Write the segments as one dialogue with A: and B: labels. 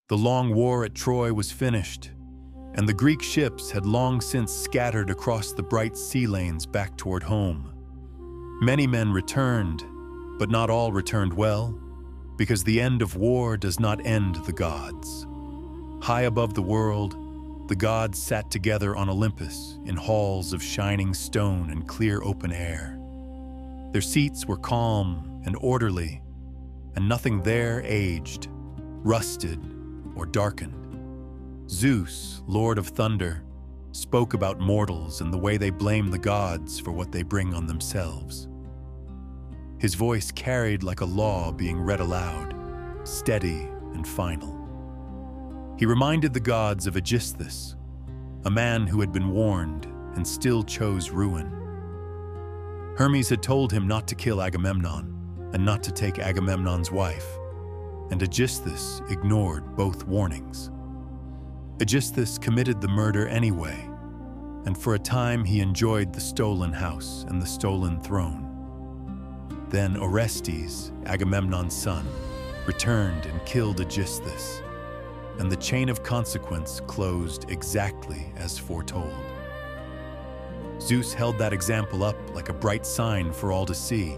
A: The long war at Troy was finished, and the Greek ships had long since scattered across the bright sea lanes back toward home. Many men returned, but not all returned well, because the end of war does not end the gods. High above the world, the gods sat together on Olympus in halls of shining stone and clear open air. Their seats were calm and orderly, and nothing there aged, rusted, or darkened. Zeus, Lord of Thunder, spoke about mortals and the way they blame the gods for what they bring on themselves. His voice carried like a law being read aloud, steady and final. He reminded the gods of Odysseus, a man who had been warned and still chose ruin. Hermes had told him not to kill Agamemnon and not to take Agamemnon's wife, and Odysseus ignored both warnings. Odysseus committed the murder anyway, and for a time he enjoyed the stolen house and the stolen throne. Then Orestes, Agamemnon's son, returned and killed Odysseus, and the chain of consequence closed exactly as foretold. Zeus held that example up like a bright sign for all to see.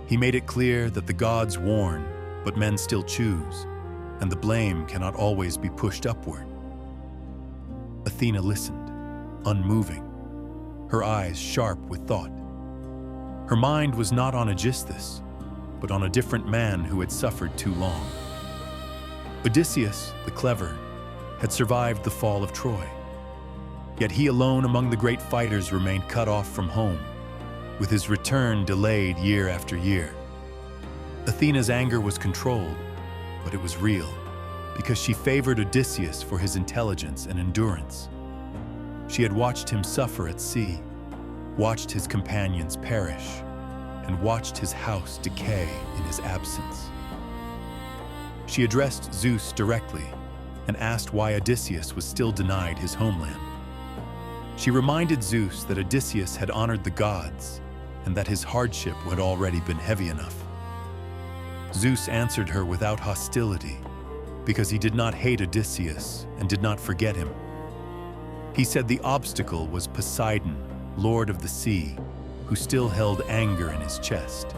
A: He made it clear that the gods warn, but men still choose, and the blame cannot always be pushed upward. Athena listened, unmoving, her eyes sharp with thought. Her mind was not on Odysseus, but on a different man who had suffered too long. Odysseus, the clever, had survived the fall of Troy. Yet he alone among the great fighters remained cut off from home, with his return delayed year after year. Athena's anger was controlled, but it was real, because she favored Odysseus for his intelligence and endurance. She had watched him suffer at sea, watched his companions perish, and watched his house decay in his absence. She addressed Zeus directly and asked why Odysseus was still denied his homeland. She reminded Zeus that Odysseus had honored the gods and that his hardship had already been heavy enough. Zeus answered her without hostility, because he did not hate Odysseus and did not forget him. He said the obstacle was Poseidon, lord of the sea, who still held anger in his chest.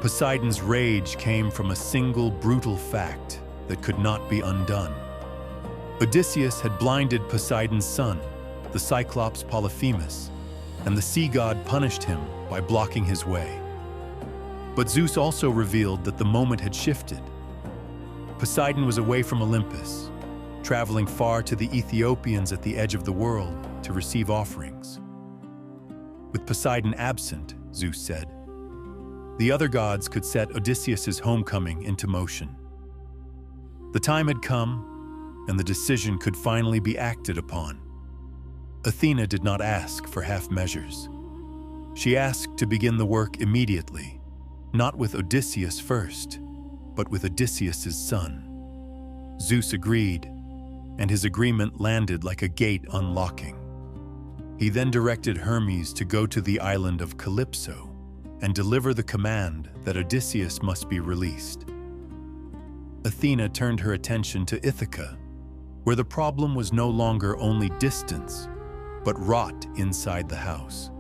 A: Poseidon's rage came from a single brutal fact that could not be undone. Odysseus had blinded Poseidon's son, the Cyclops Polyphemus, and the sea god punished him by blocking his way. But Zeus also revealed that the moment had shifted. Poseidon was away from Olympus, traveling far to the Ethiopians at the edge of the world to receive offerings. With Poseidon absent, Zeus said, the other gods could set Odysseus's homecoming into motion. The time had come, and the decision could finally be acted upon. Athena did not ask for half measures. She asked to begin the work immediately, not with Odysseus first, but with Odysseus's son. Zeus agreed, and his agreement landed like a gate unlocking. He then directed Hermes to go to the island of Calypso and deliver the command that Odysseus must be released. Athena turned her attention to Ithaca, where the problem was no longer only distance, but rot inside the house.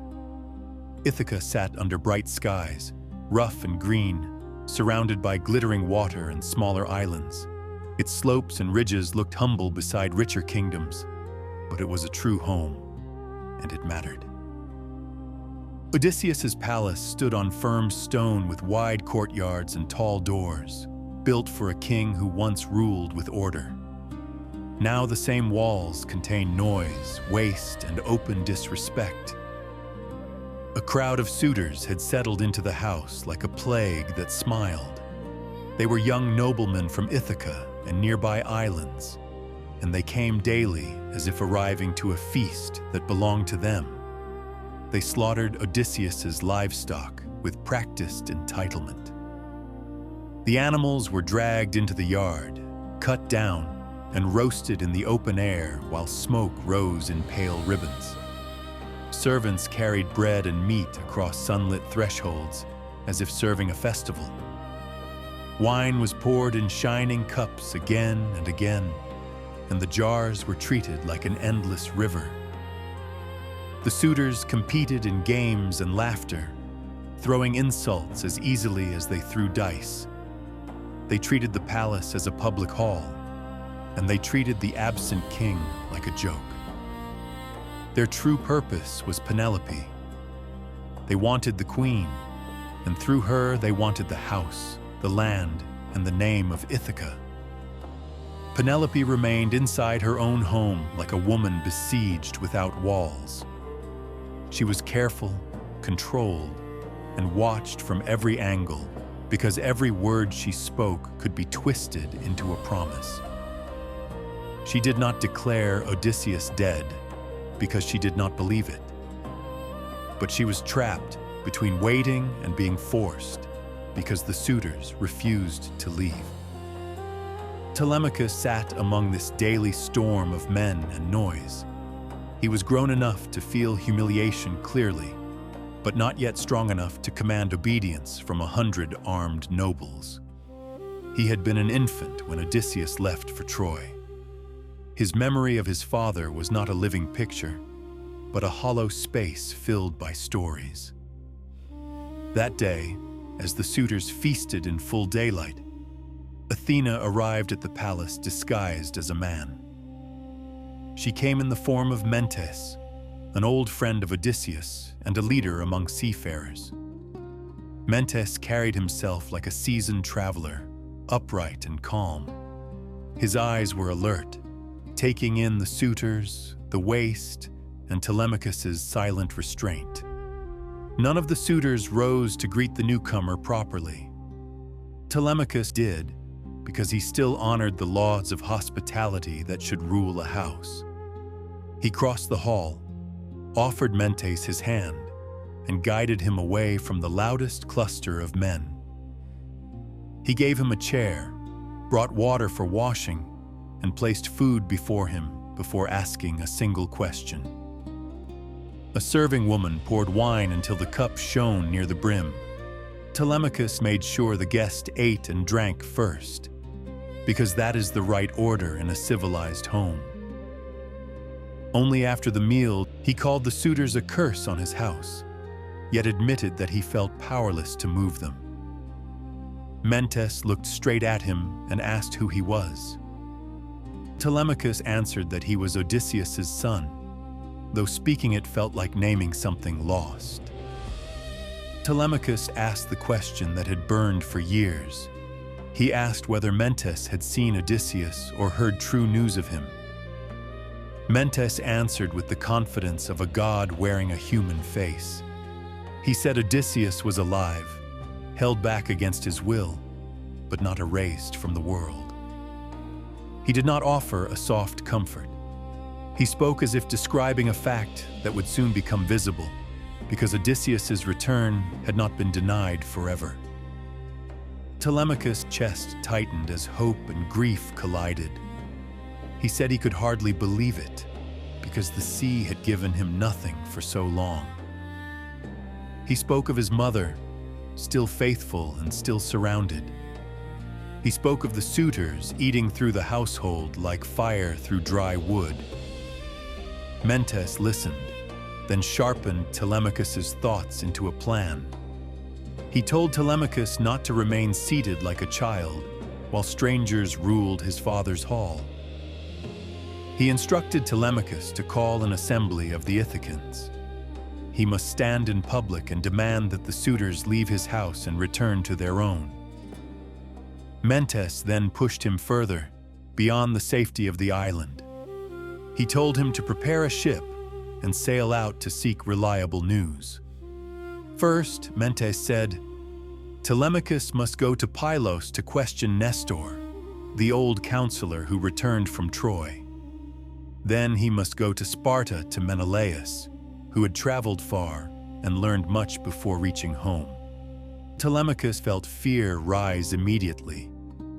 A: Ithaca sat under bright skies, rough and green, surrounded by glittering water and smaller islands. Its slopes and ridges looked humble beside richer kingdoms, but it was a true home, and it mattered. Odysseus's palace stood on firm stone with wide courtyards and tall doors, built for a king who once ruled with order. Now the same walls contained noise, waste, and open disrespect. A crowd of suitors had settled into the house like a plague that smiled. They were young noblemen from Ithaca and nearby islands, and they came daily as if arriving to a feast that belonged to them. They slaughtered Odysseus's livestock with practiced entitlement. The animals were dragged into the yard, cut down, and roasted in the open air while smoke rose in pale ribbons. Servants carried bread and meat across sunlit thresholds as if serving a festival. Wine was poured in shining cups again and again, and the jars were treated like an endless river. The suitors competed in games and laughter, throwing insults as easily as they threw dice. They treated the palace as a public hall, and they treated the absent king like a joke. Their true purpose was Penelope. They wanted the queen, and through her they wanted the house, the land, and the name of Ithaca. Penelope remained inside her own home like a woman besieged without walls. She was careful, controlled, and watched from every angle, because every word she spoke could be twisted into a promise. She did not declare Odysseus dead because she did not believe it. But she was trapped between waiting and being forced because the suitors refused to leave. Telemachus sat among this daily storm of men and noise. He was grown enough to feel humiliation clearly, but not yet strong enough to command obedience from 100 armed nobles. He had been an infant when Odysseus left for Troy. His memory of his father was not a living picture, but a hollow space filled by stories. That day, as the suitors feasted in full daylight, Athena arrived at the palace disguised as a man. She came in the form of Mentes, an old friend of Odysseus and a leader among seafarers. Mentes carried himself like a seasoned traveler, upright and calm. His eyes were alert, taking in the suitors, the waste, and Telemachus's silent restraint. None of the suitors rose to greet the newcomer properly. Telemachus did, because he still honored the laws of hospitality that should rule a house. He crossed the hall, offered Mentes his hand, and guided him away from the loudest cluster of men. He gave him a chair, brought water for washing, and placed food before him before asking a single question. A serving woman poured wine until the cup shone near the brim. Telemachus made sure the guest ate and drank first, because that is the right order in a civilized home. Only after the meal, he called the suitors a curse on his house, yet admitted that he felt powerless to move them. Mentes looked straight at him and asked who he was. Telemachus answered that he was Odysseus's son, though speaking it felt like naming something lost. Telemachus asked the question that had burned for years. He asked whether Mentes had seen Odysseus or heard true news of him. Mentes answered with the confidence of a god wearing a human face. He said Odysseus was alive, held back against his will, but not erased from the world. He did not offer a soft comfort. He spoke as if describing a fact that would soon become visible, because Odysseus's return had not been denied forever. Telemachus' chest tightened as hope and grief collided. He said he could hardly believe it, because the sea had given him nothing for so long. He spoke of his mother, still faithful and still surrounded. He spoke of the suitors eating through the household like fire through dry wood. Mentes listened, then sharpened Telemachus's thoughts into a plan. He told Telemachus not to remain seated like a child while strangers ruled his father's hall. He instructed Telemachus to call an assembly of the Ithacans. He must stand in public and demand that the suitors leave his house and return to their own. Mentes then pushed him further, beyond the safety of the island. He told him to prepare a ship and sail out to seek reliable news. First, Mentes said, Telemachus must go to Pylos to question Nestor, the old counselor who returned from Troy. Then he must go to Sparta to Menelaus, who had traveled far and learned much before reaching home. Telemachus felt fear rise immediately,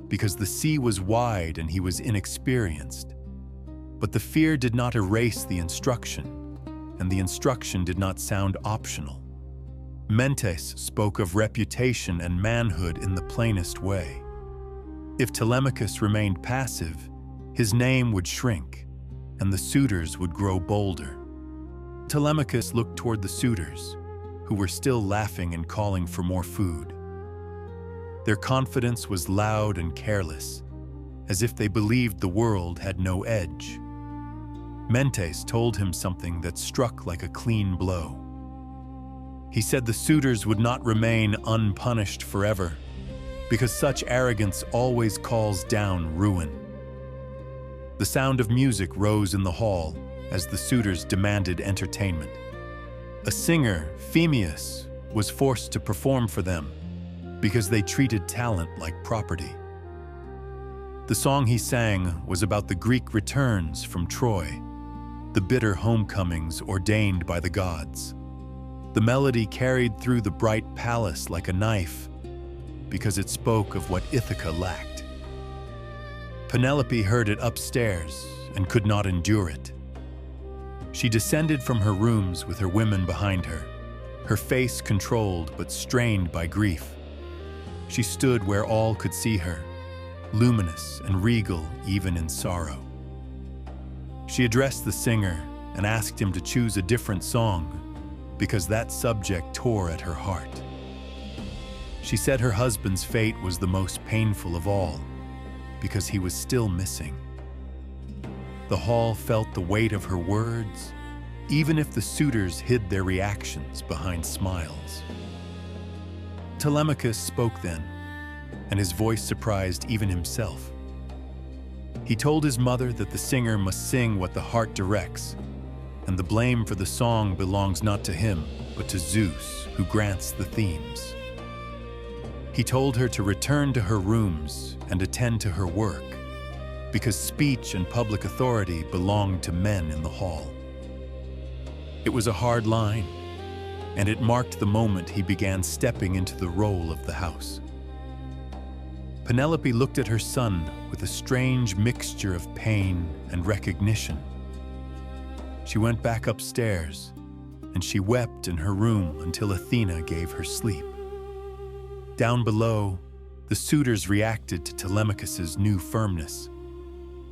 A: because the sea was wide and he was inexperienced. But the fear did not erase the instruction, and the instruction did not sound optional. Mentes spoke of reputation and manhood in the plainest way. If Telemachus remained passive, his name would shrink, and the suitors would grow bolder. Telemachus looked toward the suitors, who were still laughing and calling for more food. Their confidence was loud and careless, as if they believed the world had no edge. Mentes told him something that struck like a clean blow. He said the suitors would not remain unpunished forever, because such arrogance always calls down ruin. The sound of music rose in the hall as the suitors demanded entertainment. A singer, Phemius, was forced to perform for them because they treated talent like property. The song he sang was about the Greek returns from Troy, the bitter homecomings ordained by the gods. The melody carried through the bright palace like a knife because it spoke of what Ithaca lacked. Penelope heard it upstairs and could not endure it. She descended from her rooms with her women behind her, her face controlled but strained by grief. She stood where all could see her, luminous and regal even in sorrow. She addressed the singer and asked him to choose a different song because that subject tore at her heart. She said her husband's fate was the most painful of all because he was still missing. The hall felt the weight of her words, even if the suitors hid their reactions behind smiles. Telemachus spoke then, and his voice surprised even himself. He told his mother that the singer must sing what the heart directs, and the blame for the song belongs not to him, but to Zeus, who grants the themes. He told her to return to her rooms and attend to her work, because speech and public authority belonged to men in the hall. It was a hard line, and it marked the moment he began stepping into the role of the house. Penelope looked at her son with a strange mixture of pain and recognition. She went back upstairs, and she wept in her room until Athena gave her sleep. Down below, the suitors reacted to Telemachus's new firmness.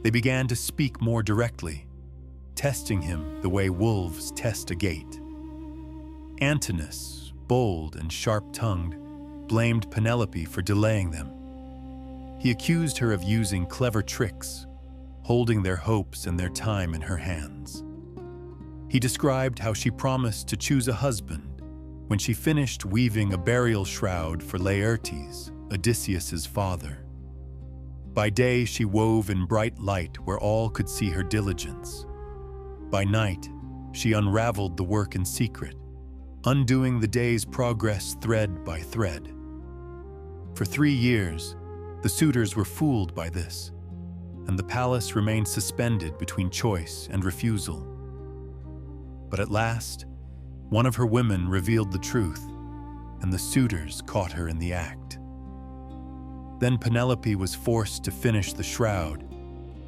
A: They began to speak more directly, testing him the way wolves test a gate. Antinous, bold and sharp-tongued, blamed Penelope for delaying them. He accused her of using clever tricks, holding their hopes and their time in her hands. He described how she promised to choose a husband when she finished weaving a burial shroud for Laertes, Odysseus's father. By day she wove in bright light where all could see her diligence. By night, she unraveled the work in secret, undoing the day's progress thread by thread. For 3 years, the suitors were fooled by this, and the palace remained suspended between choice and refusal. But at last, one of her women revealed the truth, and the suitors caught her in the act. Then Penelope was forced to finish the shroud,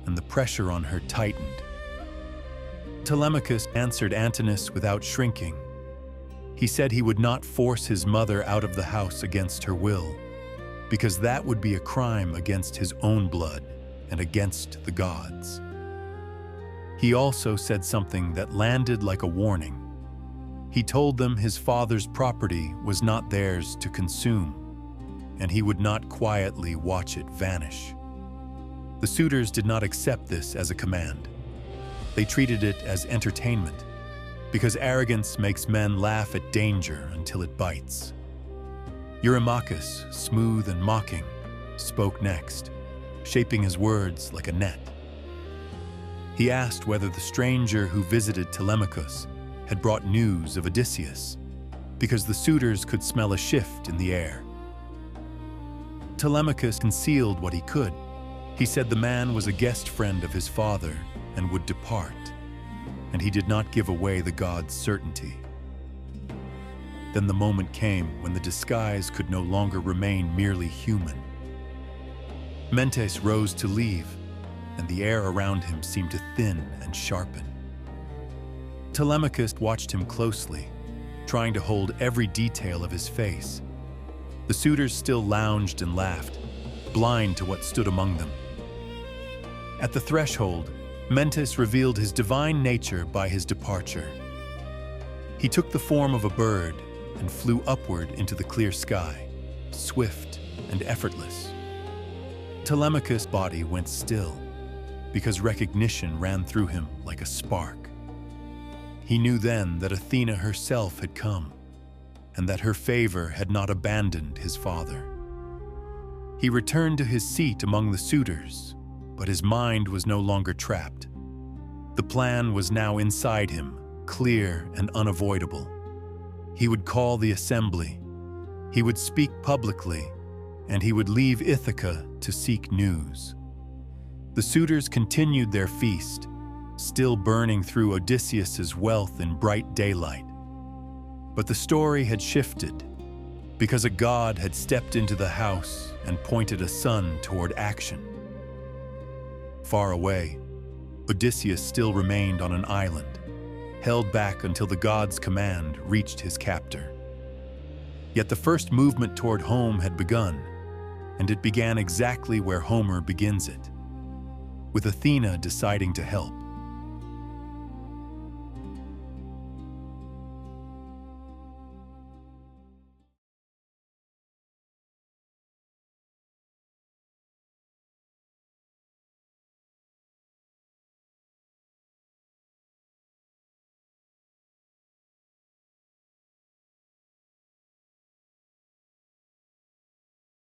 A: and the pressure on her tightened. Telemachus answered Antinous without shrinking. He said he would not force his mother out of the house against her will, because that would be a crime against his own blood and against the gods. He also said something that landed like a warning. He told them his father's property was not theirs to consume, and he would not quietly watch it vanish. The suitors did not accept this as a command. They treated it as entertainment, because arrogance makes men laugh at danger until it bites. Eurymachus, smooth and mocking, spoke next, shaping his words like a net. He asked whether the stranger who visited Telemachus had brought news of Odysseus, because the suitors could smell a shift in the air. Telemachus concealed what he could. He said the man was a guest friend of his father and would depart, and he did not give away the god's certainty. Then the moment came when the disguise could no longer remain merely human. Mentes rose to leave, and the air around him seemed to thin and sharpen. Telemachus watched him closely, trying to hold every detail of his face. The suitors still lounged and laughed, blind to what stood among them. At the threshold, Mentis revealed his divine nature by his departure. He took the form of a bird and flew upward into the clear sky, swift and effortless. Telemachus' body went still, because recognition ran through him like a spark. He knew then that Athena herself had come, and that her favor had not abandoned his father. He returned to his seat among the suitors, but his mind was no longer trapped. The plan was now inside him, clear and unavoidable. He would call the assembly, he would speak publicly, and he would leave Ithaca to seek news. The suitors continued their feast, still burning through Odysseus's wealth in bright daylight. But the story had shifted, because a god had stepped into the house and pointed a son toward action. Far away, Odysseus still remained on an island, held back until the god's command reached his captor. Yet the first movement toward home had begun, and it began exactly where Homer begins it, with Athena deciding to help.